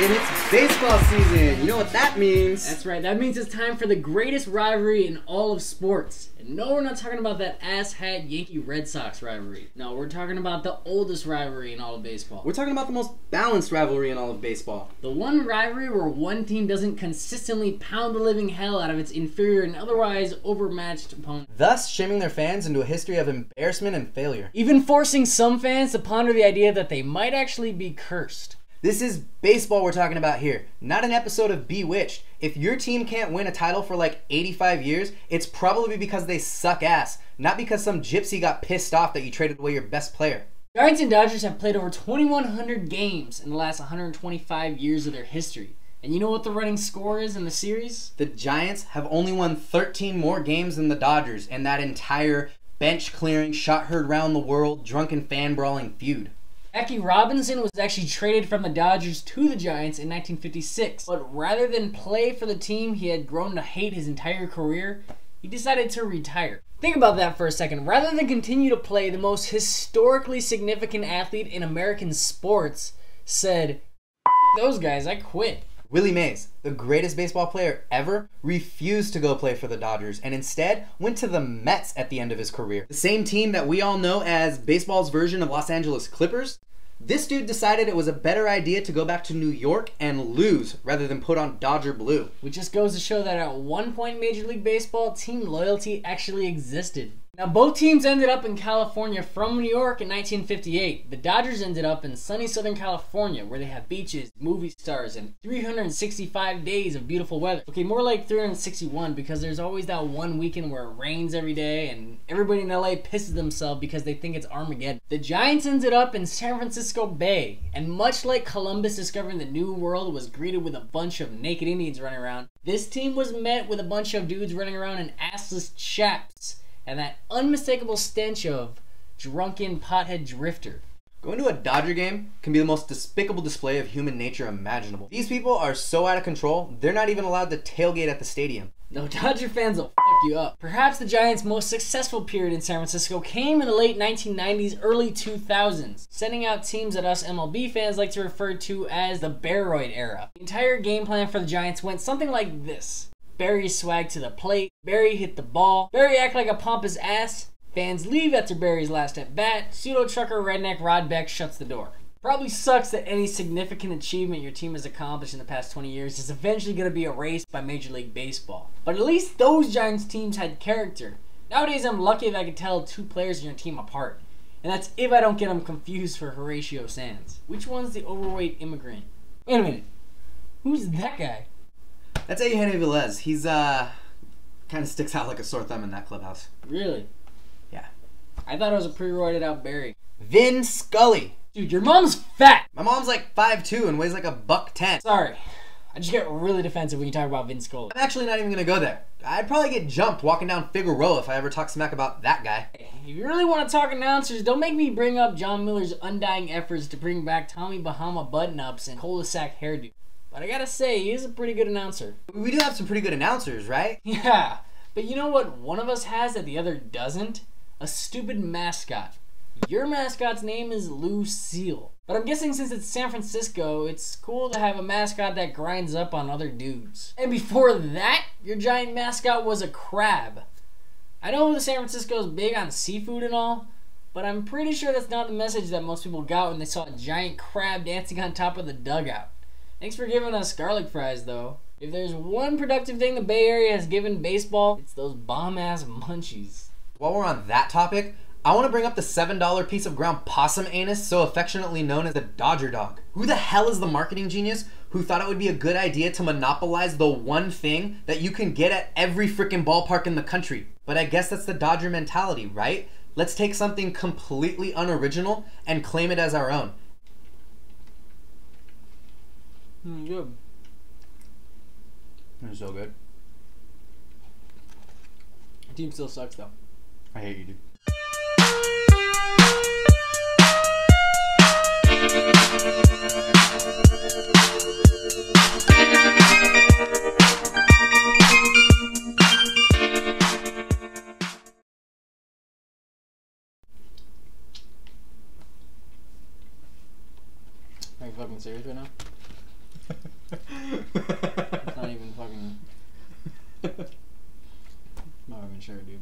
And it's baseball season. You know what that means? That's right. That means it's time for the greatest rivalry in all of sports. And no, we're not talking about that asshat Yankee-Red Sox rivalry. No, we're talking about the oldest rivalry in all of baseball. We're talking about the most balanced rivalry in all of baseball. The one rivalry where one team doesn't consistently pound the living hell out of its inferior and otherwise overmatched opponent. Thus, shaming their fans into a history of embarrassment and failure. Even forcing some fans to ponder the idea that they might actually be cursed. This is baseball we're talking about here, not an episode of Bewitched. If your team can't win a title for like 85 years, it's probably because they suck ass, not because some gypsy got pissed off that you traded away your best player. Giants and Dodgers have played over 2,100 games in the last 125 years of their history. And you know what the running score is in the series? The Giants have only won 13 more games than the Dodgers in that entire bench-clearing, shot-heard round the world, drunken fan-brawling feud. Jackie Robinson was actually traded from the Dodgers to the Giants in 1956, but rather than play for the team he had grown to hate his entire career, he decided to retire. Think about that for a second. Rather than continue to play, the most historically significant athlete in American sports said, "Those guys, I quit." Willie Mays, the greatest baseball player ever, refused to go play for the Dodgers and instead went to the Mets at the end of his career. The same team that we all know as baseball's version of Los Angeles Clippers. This dude decided it was a better idea to go back to New York and lose rather than put on Dodger blue. Which just goes to show that at one point in Major League Baseball, team loyalty actually existed. Now, both teams ended up in California from New York in 1958. The Dodgers ended up in sunny Southern California, where they have beaches, movie stars, and 365 days of beautiful weather. Okay, more like 361, because there's always that one weekend where it rains every day, and everybody in LA pisses themselves because they think it's Armageddon. The Giants ended up in San Francisco Bay, and much like Columbus discovering the New World was greeted with a bunch of naked Indians running around, this team was met with a bunch of dudes running around in assless chaps, and that unmistakable stench of drunken pothead drifter. Going to a Dodger game can be the most despicable display of human nature imaginable. These people are so out of control, they're not even allowed to tailgate at the stadium. No, Dodger fans will fuck you up. Perhaps the Giants' most successful period in San Francisco came in the late 1990s, early 2000s, sending out teams that us MLB fans like to refer to as the Baroid era. The entire game plan for the Giants went something like this. Barry swag to the plate, Barry hit the ball, Barry act like a pompous ass, fans leave after Barry's last at bat, pseudo-trucker redneck Rod Beck shuts the door. Probably sucks that any significant achievement your team has accomplished in the past 20 years is eventually going to be erased by Major League Baseball. But at least those Giants teams had character. Nowadays I'm lucky if I can tell two players in your team apart. And that's if I don't get them confused for Horatio Sands. Which one's the overweight immigrant? Wait a minute. Who's that guy? That's Eugenio Velez. He's, kind of sticks out like a sore thumb in that clubhouse. Really? Yeah. I thought it was a pre-roided out Barry. Vin Scully. Dude, your mom's fat! My mom's like 5'2" and weighs like $110. Sorry. I just get really defensive when you talk about Vin Scully. I'm actually not even gonna go there. I'd probably get jumped walking down Figueroa if I ever talk smack about that guy. If you really want to talk announcers, don't make me bring up John Miller's undying efforts to bring back Tommy Bahama button-ups and cul-de-sac hairdo. But I gotta say, he is a pretty good announcer. We do have some pretty good announcers, right? Yeah, but you know what one of us has that the other doesn't? A stupid mascot. Your mascot's name is Lucille. But I'm guessing since it's San Francisco, it's cool to have a mascot that grinds up on other dudes. And before that, your giant mascot was a crab. I know the San Francisco's big on seafood and all, but I'm pretty sure that's not the message that most people got when they saw a giant crab dancing on top of the dugout. Thanks for giving us garlic fries, though. If there's one productive thing the Bay Area has given baseball, it's those bomb-ass munchies. While we're on that topic, I want to bring up the $7 piece of ground possum anus so affectionately known as the Dodger Dog. Who the hell is the marketing genius who thought it would be a good idea to monopolize the one thing that you can get at every freaking ballpark in the country? But I guess that's the Dodger mentality, right? Let's take something completely unoriginal and claim it as our own. Good. It's so good. The team still sucks, though. I hate you, dude. Are you fucking serious right now? It's not even fucking. Not even sure, dude.